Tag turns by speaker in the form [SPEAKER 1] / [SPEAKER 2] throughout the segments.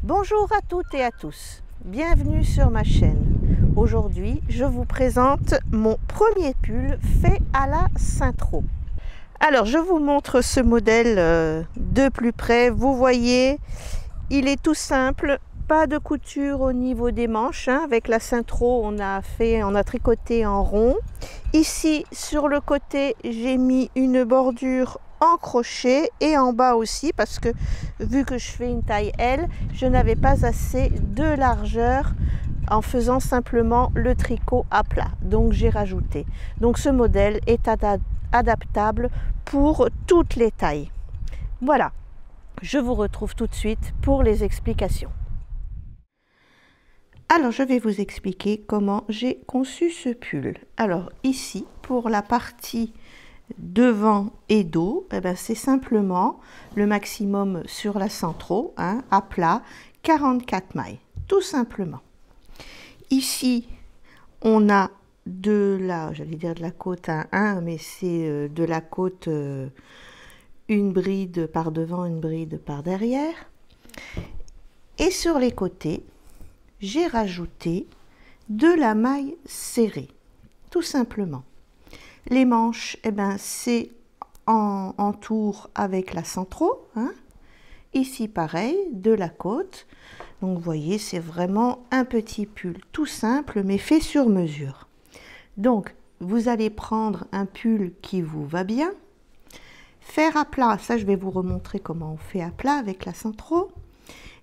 [SPEAKER 1] Bonjour à toutes et à tous, bienvenue sur ma chaîne. Aujourd'hui, je vous présente mon premier pull fait à la Saint-Tro. Alors, je vous montre ce modèle de plus près. Vous voyez, il est tout simple, pas de couture au niveau des manches. Avec la Saint-Tro, on a tricoté en rond. Ici, sur le côté, j'ai mis une bordure en crochet et en bas aussi parce que vu que je fais une taille L, je n'avais pas assez de largeur en faisant simplement le tricot à plat, donc j'ai rajouté. Donc ce modèle est adaptable pour toutes les tailles. Voilà, je vous retrouve tout de suite pour les explications. Alors je vais vous expliquer comment j'ai conçu ce pull. Alors ici, pour la partie devant et dos, c'est simplement le maximum sur la Saint-Tro, à plat, 44 mailles, tout simplement. Ici, on a de la côte à 1, mais c'est de la côte une bride par devant, une bride par derrière. Et sur les côtés, j'ai rajouté de la maille serrée, tout simplement. Les manches, c'est en tour avec la Saint-Tro. Ici, pareil, de la côte. Donc, vous voyez, c'est vraiment un petit pull tout simple, mais fait sur mesure. Donc, vous allez prendre un pull qui vous va bien. Faire à plat, ça, je vais vous remontrer comment on fait à plat avec la Saint-Tro.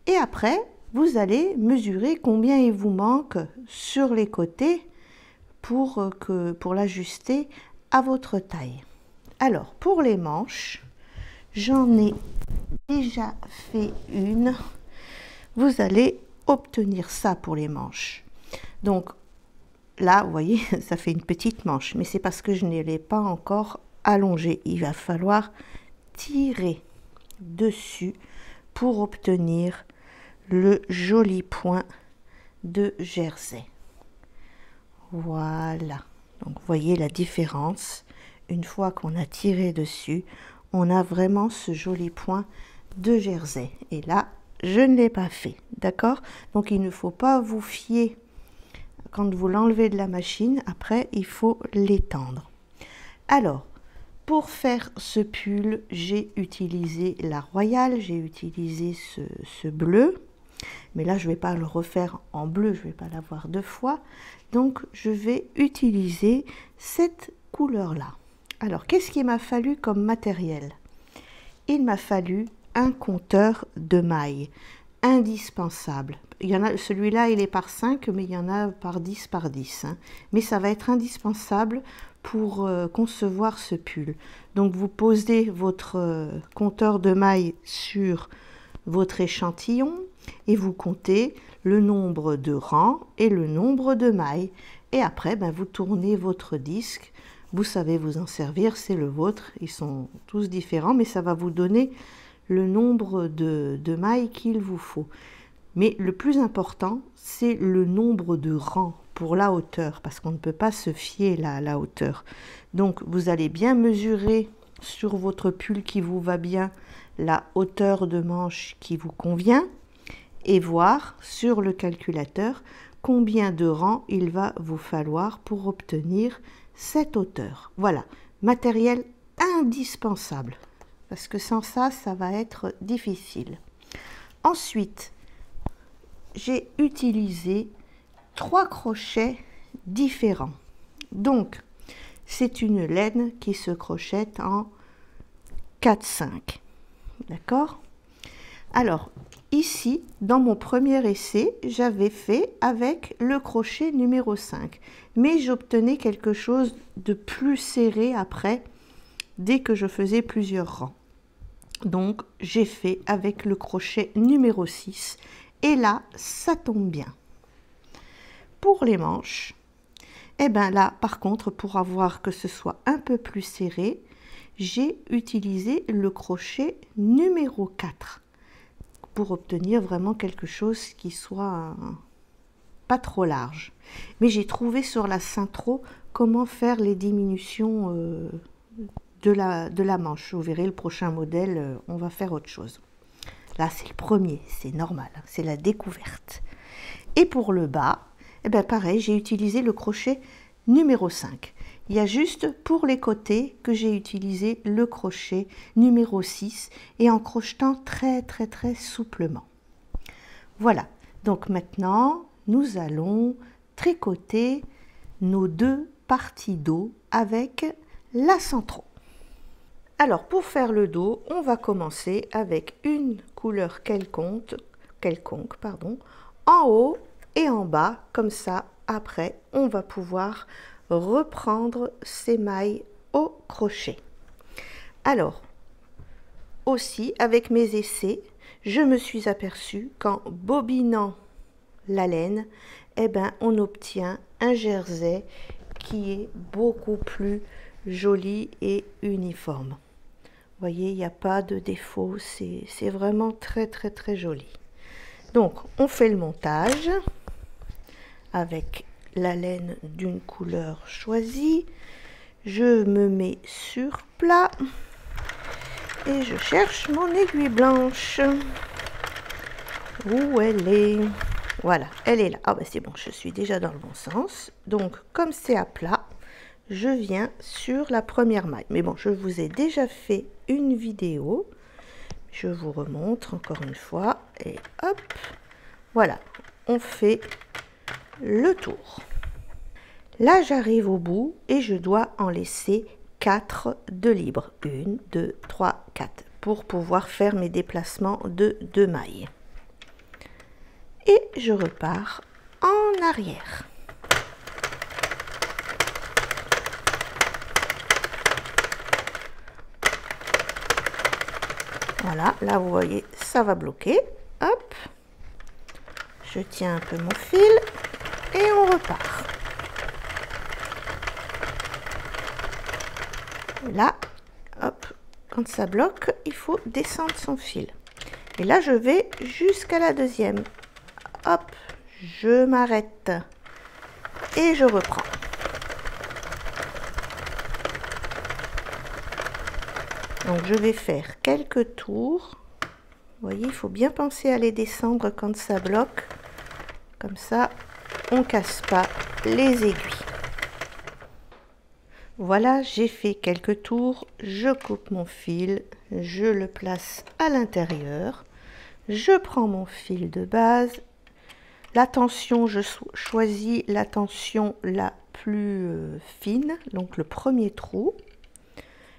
[SPEAKER 1] Et après, vous allez mesurer combien il vous manque sur les côtés pour l'ajuster à votre taille. Alors, pour les manches, j'en ai déjà fait une. Vous allez obtenir ça pour les manches. Donc, là, vous voyez, ça fait une petite manche, mais c'est parce que je ne l'ai pas encore allongée. Il va falloir tirer dessus pour obtenir le joli point de jersey. Voilà. Donc, vous voyez la différence. Une fois qu'on a tiré dessus, on a vraiment ce joli point de jersey. Et là, je ne l'ai pas fait. D'accord? Donc, il ne faut pas vous fier quand vous l'enlevez de la machine. Après, il faut l'étendre. Alors, pour faire ce pull, j'ai utilisé la Royale. J'ai utilisé ce bleu. Mais là, je ne vais pas le refaire en bleu. Je ne vais pas l'avoir deux fois. Donc, je vais utiliser cette couleur-là. Alors, qu'est-ce qu'il m'a fallu comme matériel? Il m'a fallu un compteur de mailles, indispensable. Il y en a, celui-là, il est par 5, mais il y en a par 10 par 10. Mais ça va être indispensable pour concevoir ce pull. Donc, vous posez votre compteur de mailles sur votre échantillon et vous comptez le nombre de rangs et le nombre de mailles. Et après, vous tournez votre disque. Vous savez vous en servir, c'est le vôtre. Ils sont tous différents, mais ça va vous donner le nombre de mailles qu'il vous faut. Mais le plus important, c'est le nombre de rangs pour la hauteur, parce qu'on ne peut pas se fier à la hauteur. Donc, vous allez bien mesurer sur votre pull qui vous va bien la hauteur de manche qui vous convient et voir sur le calculateur combien de rangs il va vous falloir pour obtenir cette hauteur. Voilà, matériel indispensable parce que sans ça, ça va être difficile. Ensuite, j'ai utilisé 3 crochets différents. Donc, c'est une laine qui se crochette en 4-5. D'accord? Alors, ici, dans mon premier essai, j'avais fait avec le crochet numéro 5. Mais j'obtenais quelque chose de plus serré après, dès que je faisais plusieurs rangs. Donc, j'ai fait avec le crochet numéro 6. Et là, ça tombe bien. Pour les manches, là, par contre, pour avoir que ce soit un peu plus serré, j'ai utilisé le crochet numéro 4 pour obtenir vraiment quelque chose qui soit pas trop large. Mais j'ai trouvé sur la Saint-Tro comment faire les diminutions de la manche. Vous verrez le prochain modèle, on va faire autre chose. Là, c'est le premier, c'est normal, hein, c'est la découverte. Et pour le bas, eh bien pareil, j'ai utilisé le crochet numéro 5. Il y a juste pour les côtés que j'ai utilisé le crochet numéro 6 et en crochetant très souplement. Voilà, donc maintenant nous allons tricoter nos deux parties dos avec la centro. Alors pour faire le dos, on va commencer avec une couleur quelconque, en haut et en bas, comme ça après on va pouvoir reprendre ces mailles au crochet. Alors aussi avec mes essais, je me suis aperçue qu'en bobinant la laine, eh ben, on obtient un jersey qui est beaucoup plus joli et uniforme. Vous voyez, il n'y a pas de défaut, c'est vraiment très joli. Donc on fait le montage avec la laine d'une couleur choisie. Je me mets sur plat et je cherche mon aiguille blanche. Où elle est? Voilà, elle est là. Ah ben c'est bon, je suis déjà dans le bon sens. Donc comme c'est à plat, je viens sur la première maille. Mais bon, je vous ai déjà fait une vidéo. Je vous remontre encore une fois. Et hop, voilà, on fait le tour. Là, j'arrive au bout et je dois en laisser 4 de libre. 1, 2, 3, 4 pour pouvoir faire mes déplacements de 2 mailles. Et je repars en arrière. Voilà, là vous voyez, ça va bloquer. Hop, je tiens un peu mon fil et on repart. Là, hop, quand ça bloque, il faut descendre son fil. Et là, je vais jusqu'à la deuxième. Hop, je m'arrête et je reprends. Donc, je vais faire quelques tours. Vous voyez, il faut bien penser à les descendre quand ça bloque. Comme ça, on ne casse pas les aiguilles. Voilà, j'ai fait quelques tours, je coupe mon fil, je le place à l'intérieur, je prends mon fil de base, la tension, je choisis la tension la plus fine, donc le premier trou,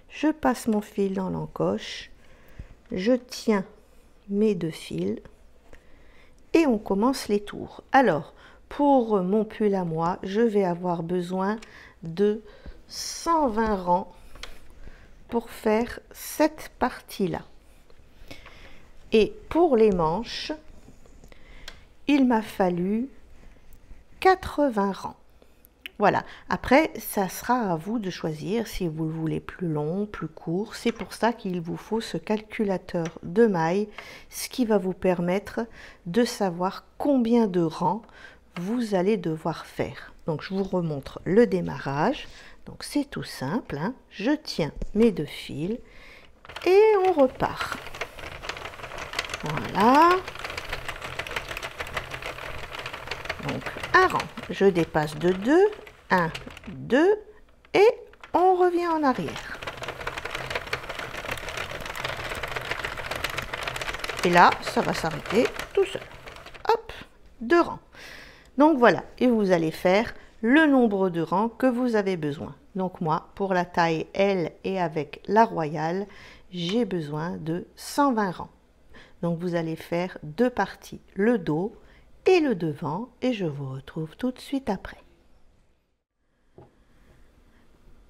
[SPEAKER 1] je passe mon fil dans l'encoche, je tiens mes 2 fils et on commence les tours. Alors, pour mon pull à moi, je vais avoir besoin de 120 rangs pour faire cette partie-là. Et pour les manches, il m'a fallu 80 rangs. Voilà. Après, ça sera à vous de choisir si vous le voulez plus long, plus court. C'est pour ça qu'il vous faut ce calculateur de mailles, ce qui va vous permettre de savoir combien de rangs vous allez devoir faire. Donc, je vous remontre le démarrage. Donc c'est tout simple, hein. Je tiens mes 2 fils et on repart. Voilà. Donc un rang, je dépasse de 2, 1, 2 et on revient en arrière. Et là, ça va s'arrêter tout seul. Hop, 2 rangs. Donc voilà, et vous allez faire le nombre de rangs que vous avez besoin. Donc moi, pour la taille L et avec la royale, j'ai besoin de 120 rangs. Donc vous allez faire 2 parties, le dos et le devant, et je vous retrouve tout de suite après.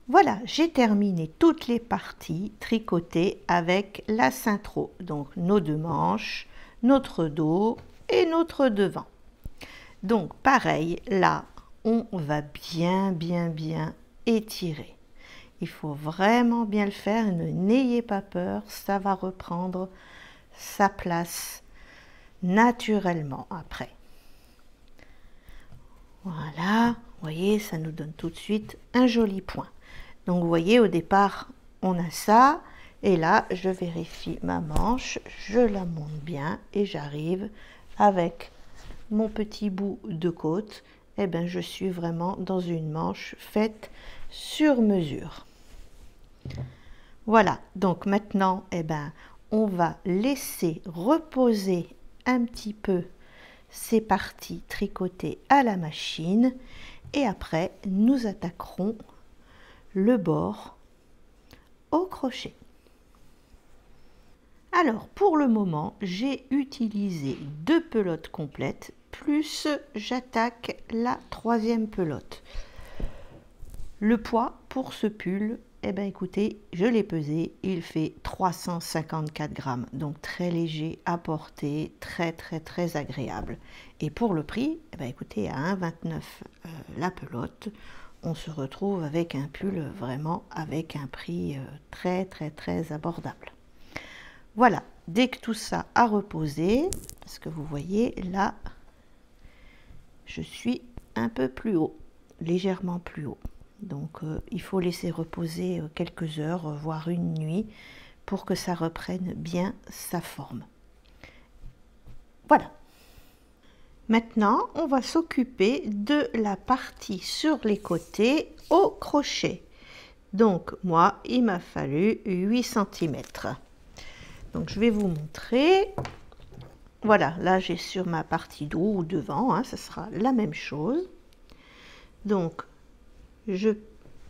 [SPEAKER 1] Voilà, j'ai terminé toutes les parties tricotées avec la cintro. Donc nos 2 manches, notre dos et notre devant. Donc pareil, là, on va bien étirer. Il faut vraiment bien le faire, n'ayez pas peur, ça va reprendre sa place naturellement après. Voilà, vous voyez, ça nous donne tout de suite un joli point. Donc vous voyez, au départ, on a ça, Et là, je vérifie ma manche, je la monte bien et j'arrive avec mon petit bout de côte. Eh bien, je suis vraiment dans une manche faite sur mesure. Voilà, donc maintenant, eh ben, on va laisser reposer un petit peu ces parties tricotées à la machine et après, nous attaquerons le bord au crochet. Alors, pour le moment, j'ai utilisé 2 pelotes complètes, plus j'attaque la 3e pelote. Le poids pour ce pull, eh bien écoutez, je l'ai pesé, il fait 354 grammes, donc très léger à porter, très agréable. Et pour le prix, eh bien écoutez, à 1,29 la pelote, on se retrouve avec un pull vraiment avec un prix très abordable. Voilà, dès que tout ça a reposé, parce que vous voyez là, je suis un peu plus haut, légèrement plus haut. Donc il faut laisser reposer quelques heures, voire une nuit, pour que ça reprenne bien sa forme. Voilà. Maintenant, on va s'occuper de la partie sur les côtés au crochet. Donc moi, il m'a fallu 8 cm. Donc je vais vous montrer. Voilà, là j'ai sur ma partie dos ou devant, hein, ça sera la même chose. Donc je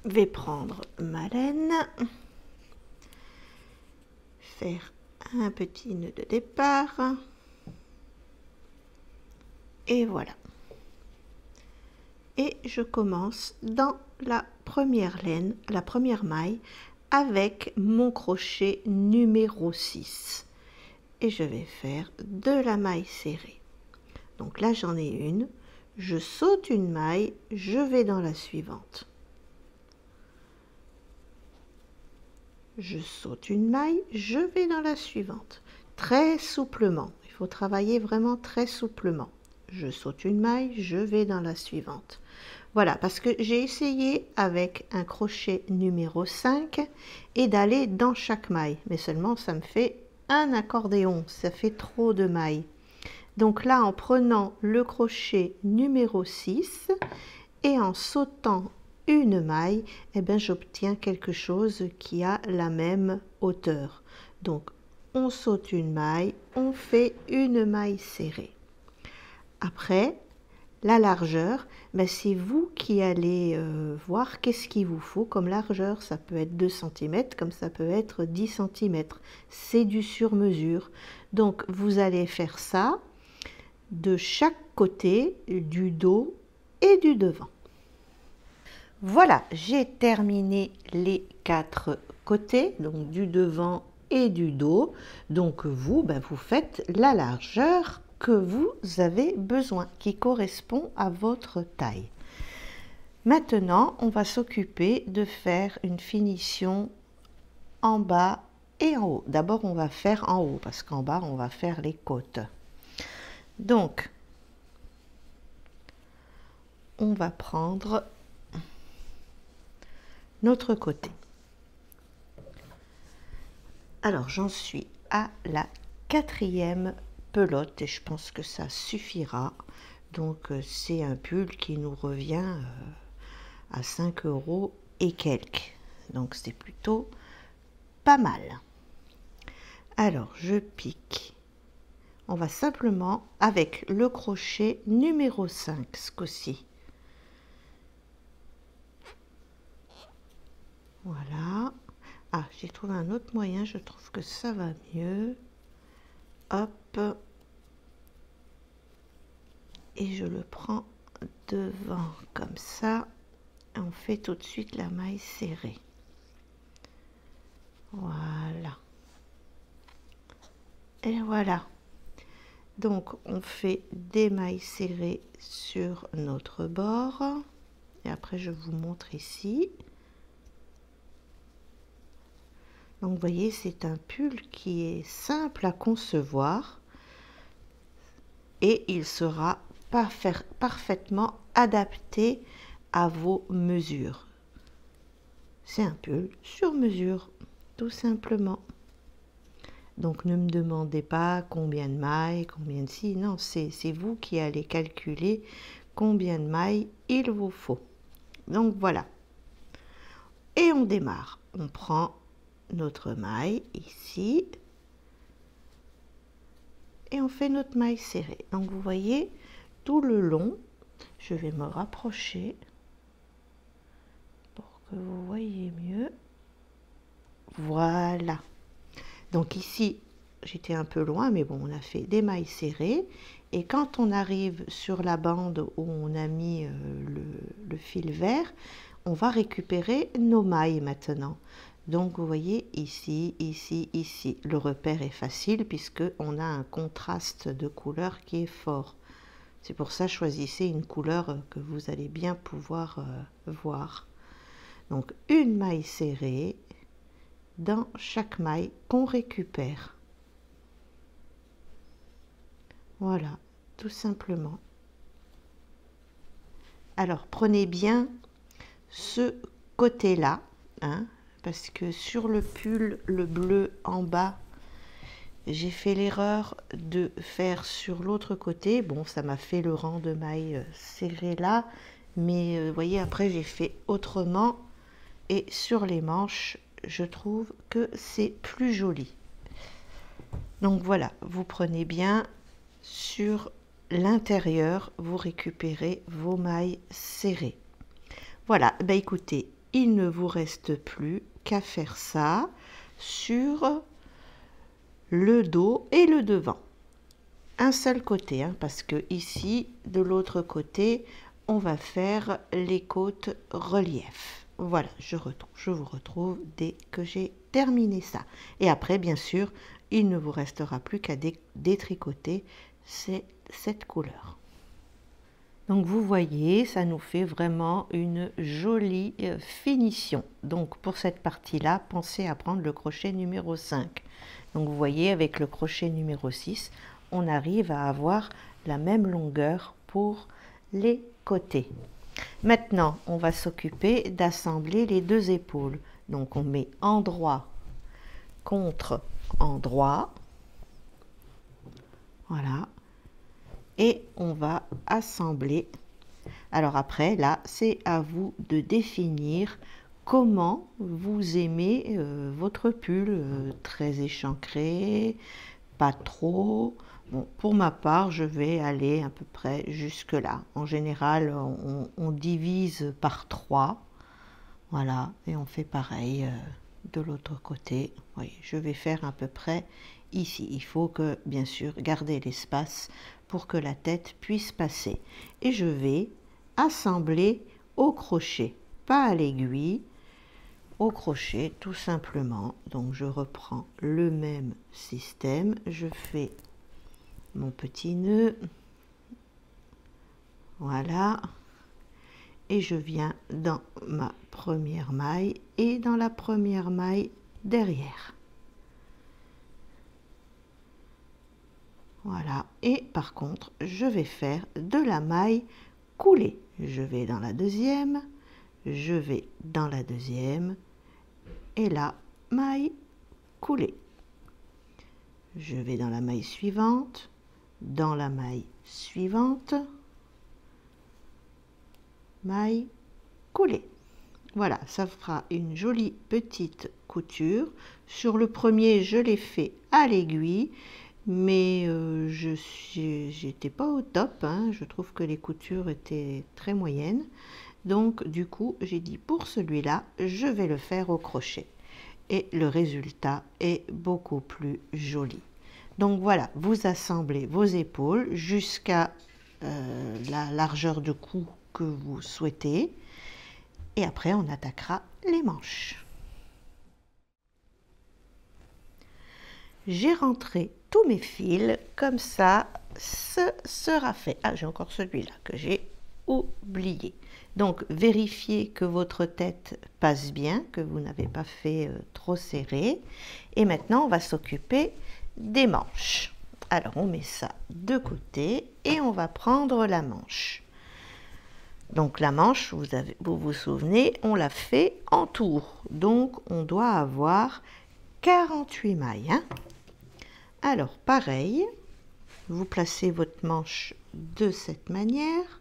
[SPEAKER 1] vais prendre ma laine, faire un petit nœud de départ et voilà. Et je commence dans la première laine, la première maille avec mon crochet numéro 6 et je vais faire de la maille serrée. Donc là j'en ai une, je saute une maille, je vais dans la suivante. Je saute une maille, je vais dans la suivante. Très souplement, il faut travailler vraiment très souplement. Je saute une maille, je vais dans la suivante. Voilà, parce que j'ai essayé avec un crochet numéro 5 et d'aller dans chaque maille. Mais seulement ça me fait un accordéon, ça fait trop de mailles. Donc là, en prenant le crochet numéro 6 et en sautant une maille, eh bien, j'obtiens quelque chose qui a la même hauteur. Donc, on saute une maille, on fait une maille serrée. Après, la largeur, ben c'est vous qui allez voir qu'est-ce qu'il vous faut comme largeur. Ça peut être 2 cm, comme ça peut être 10 cm. C'est du sur-mesure. Donc, vous allez faire ça de chaque côté, du dos et du devant. Voilà, j'ai terminé les 4 côtés, donc du devant et du dos. Donc vous, ben vous faites la largeur que vous avez besoin, qui correspond à votre taille. Maintenant, on va s'occuper de faire une finition en bas et en haut. D'abord, on va faire en haut, parce qu'en bas, on va faire les côtes. Donc, on va prendre notre côté. Alors, j'en suis à la 4e pelote et je pense que ça suffira. Donc, c'est un pull qui nous revient à 5 € et quelques. Donc, c'est plutôt pas mal. Alors, je pique. On va simplement, avec le crochet numéro 5, ce coup-ci. Voilà. Ah, j'ai trouvé un autre moyen, je trouve que ça va mieux. Hop. Et je le prends devant comme ça. On fait tout de suite la maille serrée. Voilà. Et voilà. Donc, on fait des mailles serrées sur notre bord. Et après, je vous montre ici. Donc, vous voyez, c'est un pull qui est simple à concevoir. Et il sera parfaitement adapté à vos mesures. C'est un pull sur mesure. tout simplement. Donc ne me demandez pas combien de mailles, combien de ci, non, c'est vous qui allez calculer combien de mailles il vous faut. Donc voilà. Et on démarre. On prend notre maille ici et on fait notre maille serrée. Donc vous voyez tout le long, je vais me rapprocher pour que vous voyez mieux. Voilà. Donc ici, j'étais un peu loin, mais bon, on a fait des mailles serrées. Et quand on arrive sur la bande où on a mis le fil vert, on va récupérer nos mailles maintenant. Donc vous voyez ici, ici, ici. Le repère est facile puisque on a un contraste de couleur qui est fort. C'est pour ça choisissez une couleur que vous allez bien pouvoir voir. Donc une maille serrée dans chaque maille qu'on récupère. Voilà, tout simplement. Alors prenez bien ce côté-là, hein, parce que sur le pull, le bleu en bas, j'ai fait l'erreur de faire sur l'autre côté. Bon, ça m'a fait le rang de mailles serré là, mais vous voyez, après j'ai fait autrement. Et sur les manches, je trouve que c'est plus joli. Donc voilà, vous prenez bien sur l'intérieur, vous récupérez vos mailles serrées. Voilà, bah écoutez, il ne vous reste plus qu'à faire ça sur le dos et le devant. Un seul côté, hein, parce que ici, de l'autre côté, on va faire les côtes relief. Voilà, je vous retrouve dès que j'ai terminé ça. Et après, bien sûr, il ne vous restera plus qu'à détricoter cette couleur. Donc vous voyez, ça nous fait vraiment une jolie finition. Donc pour cette partie-là, pensez à prendre le crochet numéro 5. Donc vous voyez, avec le crochet numéro 6, on arrive à avoir la même longueur pour les côtés. Maintenant, on va s'occuper d'assembler les deux épaules. Donc on met endroit contre endroit. Voilà. Et on va assembler. Alors après, là, c'est à vous de définir comment vous aimez votre pull, très échancré, pas trop. Bon, pour ma part, je vais aller à peu près jusque là. En général, on divise par 3. Voilà, et on fait pareil de l'autre côté. Oui, je vais faire à peu près ici. Il faut que, bien sûr, garder l'espace pour que la tête puisse passer. Et je vais assembler au crochet, pas à l'aiguille, au crochet tout simplement. Donc je reprends le même système, je fais mon petit nœud, voilà, et je viens dans ma première maille et dans la première maille derrière. Voilà, et par contre je vais faire de la maille coulée. Je vais dans la deuxième, je vais dans la deuxième, et là, maille coulée. Je vais dans la maille suivante, dans la maille suivante, maille coulée. Voilà, ça fera une jolie petite couture. Sur le premier, je l'ai fait à l'aiguille, mais j'étais pas au top, hein. Je trouve que les coutures étaient très moyennes. Donc du coup, j'ai dit pour celui-là, je vais le faire au crochet. Et le résultat est beaucoup plus joli. Donc voilà, vous assemblez vos épaules jusqu'à la largeur de cou que vous souhaitez. Et après, on attaquera les manches. J'ai rentré tous mes fils, comme ça, ce sera fait. Ah, j'ai encore celui-là que j'ai oublié. Donc, vérifiez que votre tête passe bien, que vous n'avez pas fait trop serré. Et maintenant, on va s'occuper des manches. Alors, on met ça de côté et on va prendre la manche. Donc, la manche, vous vous souvenez, on l'a fait en tour. Donc, on doit avoir 48 mailles. Hein. Alors, pareil, vous placez votre manche de cette manière.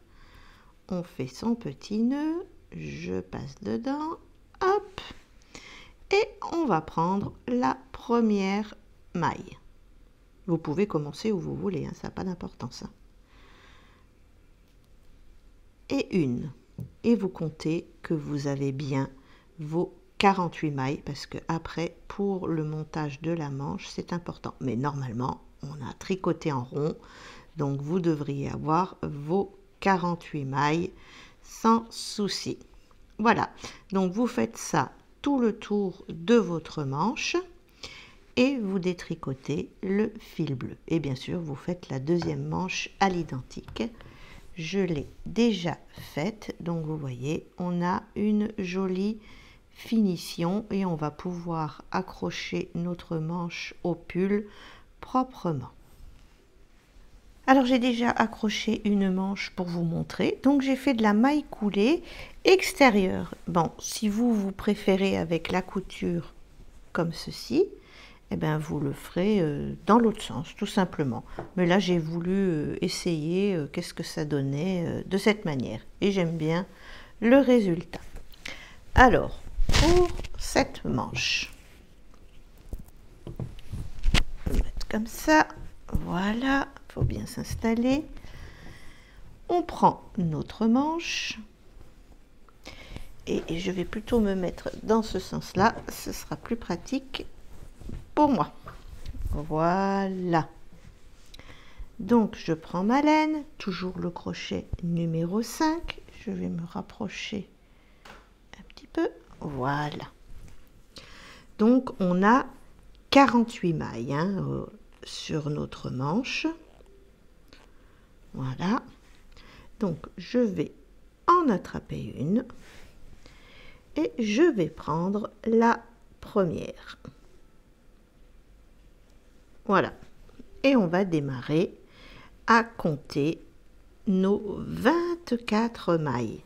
[SPEAKER 1] On fait son petit nœud. Je passe dedans. Hop. Et on va prendre la première maille. Vous pouvez commencer où vous voulez, hein, ça n'a pas d'importance. Hein. Et une. Et vous comptez que vous avez bien vos 48 mailles, parce que après, pour le montage de la manche, c'est important. Mais normalement, on a tricoté en rond, donc vous devriez avoir vos 48 mailles sans souci. Voilà, donc vous faites ça tout le tour de votre manche et vous détricotez le fil bleu. Et bien sûr, vous faites la deuxième manche à l'identique. Je l'ai déjà faite, donc vous voyez, on a une jolie finition et on va pouvoir accrocher notre manche au pull proprement. Alors j'ai déjà accroché une manche pour vous montrer, donc j'ai fait de la maille coulée extérieure. Bon, si vous préférez avec la couture comme ceci, eh bien vous le ferez dans l'autre sens, tout simplement. Mais là j'ai voulu essayer qu'est-ce que ça donnait de cette manière. Et j'aime bien le résultat. Alors, pour cette manche, on va mettre comme ça, voilà. Il faut bien s'installer. On prend notre manche et je vais plutôt me mettre dans ce sens-là, ce sera plus pratique pour moi. Voilà. Donc je prends ma laine, toujours le crochet numéro 5. Je vais me rapprocher un petit peu. Voilà. Donc on a 48 mailles hein, sur notre manche. Voilà, donc je vais en attraper une et je vais prendre la première. Voilà, et on va démarrer à compter nos 24 mailles.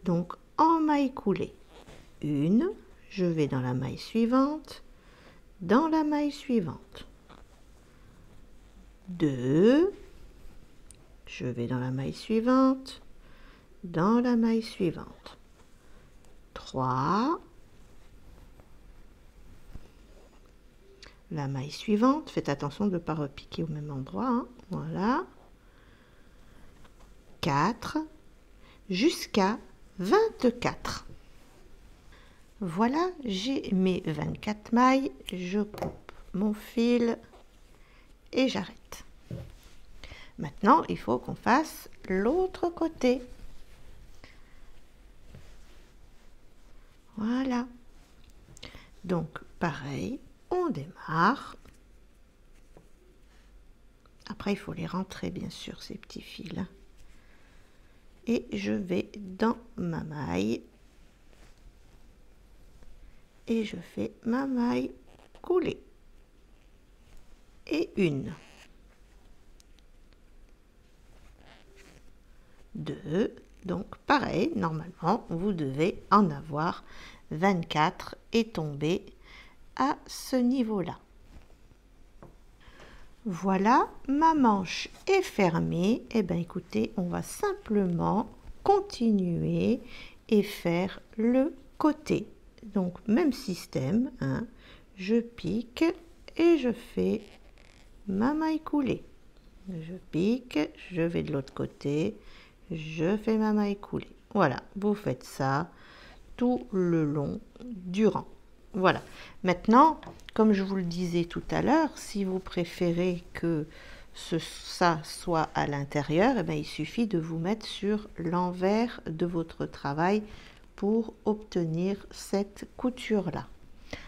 [SPEAKER 1] Donc en maille coulée, une, je vais dans la maille suivante, dans la maille suivante, 2, je vais dans la maille suivante, dans la maille suivante, 3, la maille suivante, faites attention de ne pas repiquer au même endroit, hein, voilà, 4, jusqu'à 24. Voilà, j'ai mes 24 mailles, je coupe mon fil et j'arrête. Maintenant, il faut qu'on fasse l'autre côté. Voilà. Donc, pareil, on démarre. Après, il faut les rentrer, bien sûr, ces petits fils. Et je vais dans ma maille. Et je fais ma maille coulée. Et une. 2, donc pareil, normalement vous devez en avoir 24 et tomber à ce niveau-là. Voilà, ma manche est fermée. Et bien écoutez, on va simplement continuer et faire le côté. Donc même système, hein, je pique et je fais ma maille coulée. Je pique, je vais de l'autre côté. Je fais ma maille coulée. Voilà, vous faites ça tout le long du rang. Voilà. Maintenant, comme je vous le disais tout à l'heure, si vous préférez que ça soit à l'intérieur, eh bien, il suffit de vous mettre sur l'envers de votre travail pour obtenir cette couture-là.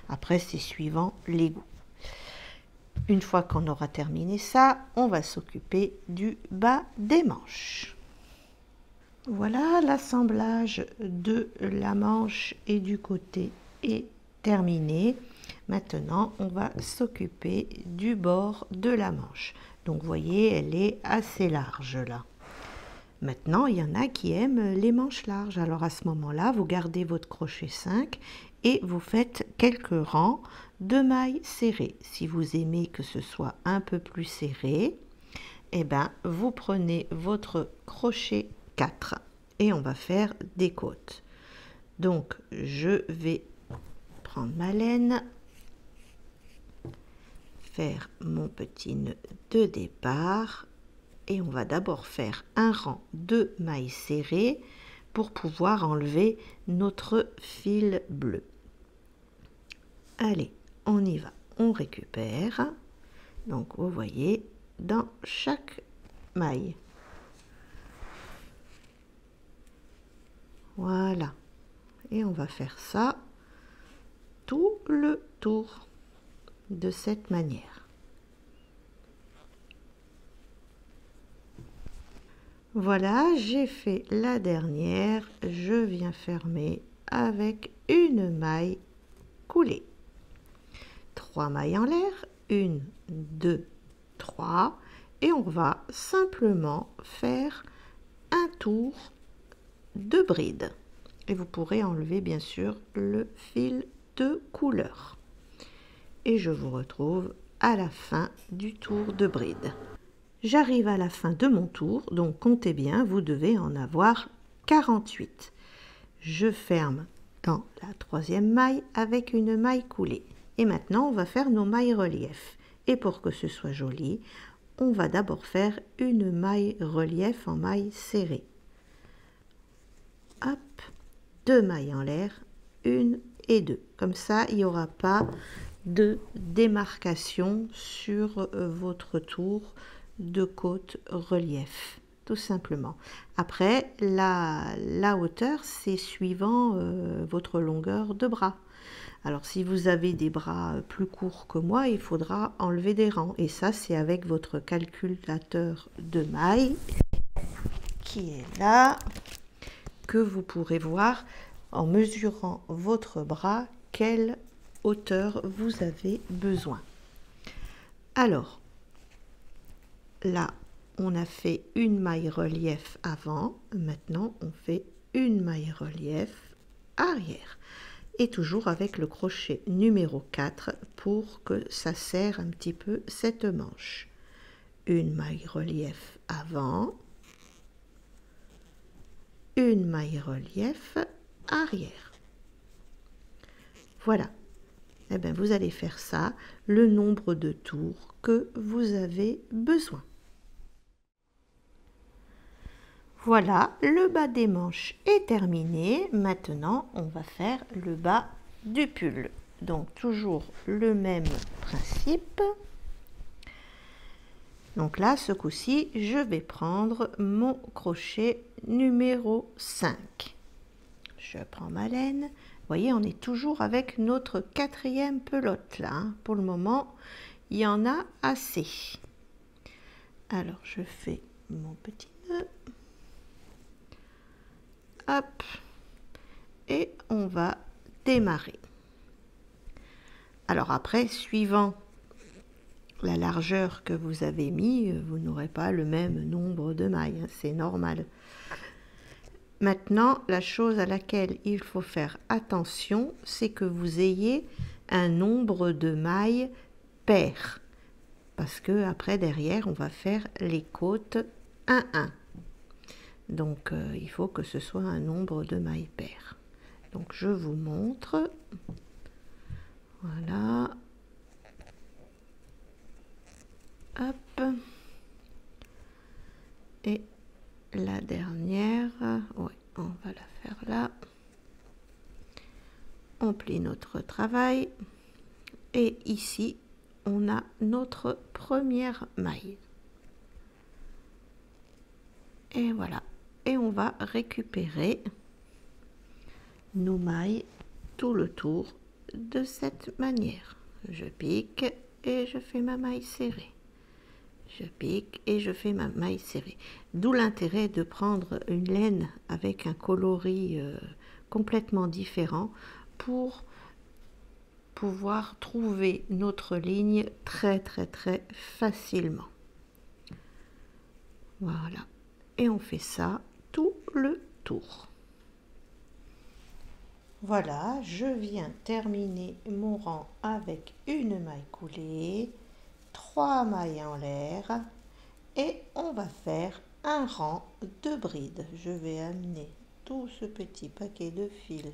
[SPEAKER 1] Après, c'est suivant les goûts. Une fois qu'on aura terminé ça, on va s'occuper du bas des manches. Voilà, l'assemblage de la manche et du côté est terminé. Maintenant, on va s'occuper du bord de la manche. Donc, vous voyez, elle est assez large là. Maintenant, il y en a qui aiment les manches larges. Alors, à ce moment-là, vous gardez votre crochet 5 et vous faites quelques rangs de mailles serrées. Si vous aimez que ce soit un peu plus serré, eh ben, vous prenez votre crochet 4 et on va faire des côtes. Donc je vais prendre ma laine, faire mon petit nœud de départ et on va d'abord faire un rang de mailles serrées pour pouvoir enlever notre fil bleu. Allez, on y va, on récupère. Donc vous voyez, dans chaque maille. Voilà. Et on va faire ça tout le tour de cette manière. Voilà, j'ai fait la dernière. Je viens fermer avec une maille coulée. 3 mailles en l'air, 1, 2, 3. Et on va simplement faire un tour de bride. Et vous pourrez enlever bien sûr le fil de couleur. Et je vous retrouve à la fin du tour de bride. J'arrive à la fin de mon tour, donc comptez bien, vous devez en avoir 48. Je ferme dans la troisième maille avec une maille coulée. Et maintenant, on va faire nos mailles relief. Et pour que ce soit joli, on va d'abord faire une maille relief en maille serrée. Hop, 2 mailles en l'air, 1 et 2. Comme ça, il n'y aura pas de démarcation sur votre tour de côte relief, tout simplement. Après, la hauteur, c'est suivant votre longueur de bras. Alors, si vous avez des bras plus courts que moi, il faudra enlever des rangs. Et ça, c'est avec votre calculateur de mailles qui est là, que vous pourrez voir en mesurant votre bras quelle hauteur vous avez besoin. Alors, là, on a fait une maille relief avant. Maintenant, on fait une maille relief arrière. Et toujours avec le crochet numéro 4 pour que ça serre un petit peu cette manche. Une maille relief avant. Une maille relief arrière. Voilà. Eh bien, vous allez faire ça le nombre de tours que vous avez besoin. Voilà, le bas des manches est terminé. Maintenant, on va faire le bas du pull. Donc, toujours le même principe. Donc là, ce coup-ci, je vais prendre mon crochet numéro 5. Je prends ma laine. Vous voyez, on est toujours avec notre quatrième pelote là. Hein. Pour le moment, il y en a assez. Alors, je fais mon petit nœud. Hop. Et on va démarrer. Alors après, suivant la largeur que vous avez mis, vous n'aurez pas le même nombre de mailles. Hein, c'est normal. Maintenant, la chose à laquelle il faut faire attention, c'est que vous ayez un nombre de mailles pair. Parce que après, derrière, on va faire les côtes 1-1. Donc, il faut que ce soit un nombre de mailles pair. Donc, je vous montre. Voilà. Hop. Et la dernière, oui, on va la faire là. On plie notre travail. Et ici, on a notre première maille. Et voilà. Et on va récupérer nos mailles tout le tour de cette manière. Je pique et je fais ma maille serrée. Je pique et je fais ma maille serrée. D'où l'intérêt de prendre une laine avec un coloris complètement différent pour pouvoir trouver notre ligne très facilement. Voilà. Et on fait ça tout le tour. Voilà, je viens terminer mon rang avec une maille coulée, 3 mailles en l'air et on va faire un rang de brides. Je vais amener tout ce petit paquet de fils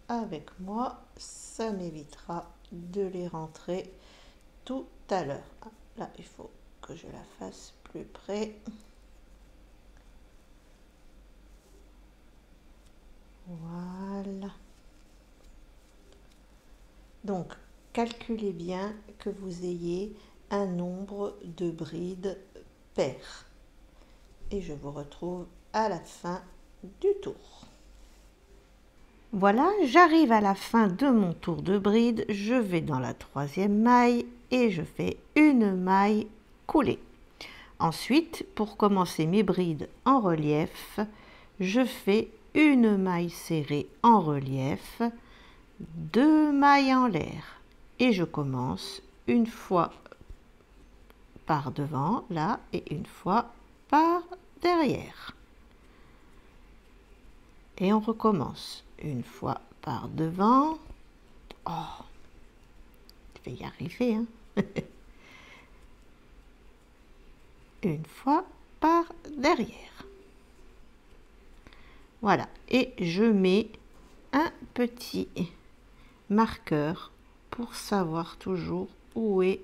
[SPEAKER 1] avec moi, ça m'évitera de les rentrer tout à l'heure. Là, il faut que je la fasse plus près. Voilà. Donc, calculez bien que vous ayez un nombre de brides pair. Et je vous retrouve à la fin du tour. Voilà, j'arrive à la fin de mon tour de bride. Je vais dans la 3e maille et je fais une maille coulée. Ensuite, pour commencer mes brides en relief, je fais une maille serrée en relief, 2 mailles en l'air et je commence une fois par devant là et une fois par derrière et on recommence une fois par devant. Oh, je vais y arriver, hein. Une fois par derrière. Voilà, et je mets un petit marqueur pour savoir toujours où est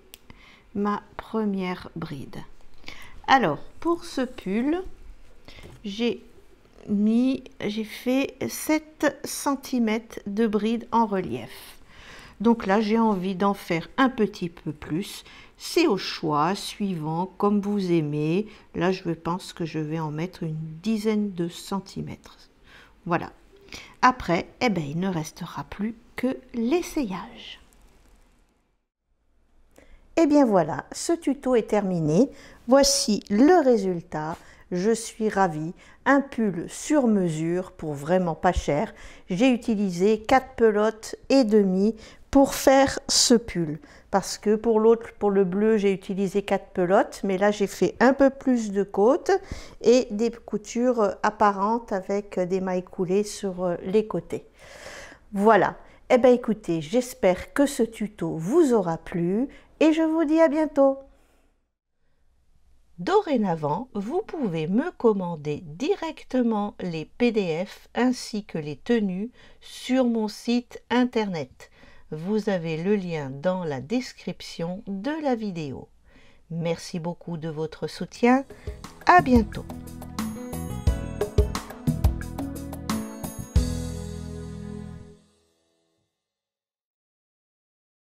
[SPEAKER 1] ma première bride. Alors, pour ce pull, j'ai fait 7 cm de bride en relief. Donc là, j'ai envie d'en faire un petit peu plus. C'est au choix, suivant comme vous aimez. Là, je pense que je vais en mettre une dizaine de centimètres. Voilà. Après, eh ben, il ne restera plus que l'essayage. Et bien voilà, ce tuto est terminé. Voici le résultat. Je suis ravie. Un pull sur mesure pour vraiment pas cher. J'ai utilisé 4 pelotes et demie pour faire ce pull. Parce que pour l'autre, pour le bleu, j'ai utilisé 4 pelotes. Mais là, j'ai fait un peu plus de côtes et des coutures apparentes avec des mailles coulées sur les côtés. Voilà. Eh bien écoutez, j'espère que ce tuto vous aura plu et je vous dis à bientôt. Dorénavant, vous pouvez me commander directement les PDF ainsi que les tenues sur mon site internet. Vous avez le lien dans la description de la vidéo. Merci beaucoup de votre soutien. À bientôt.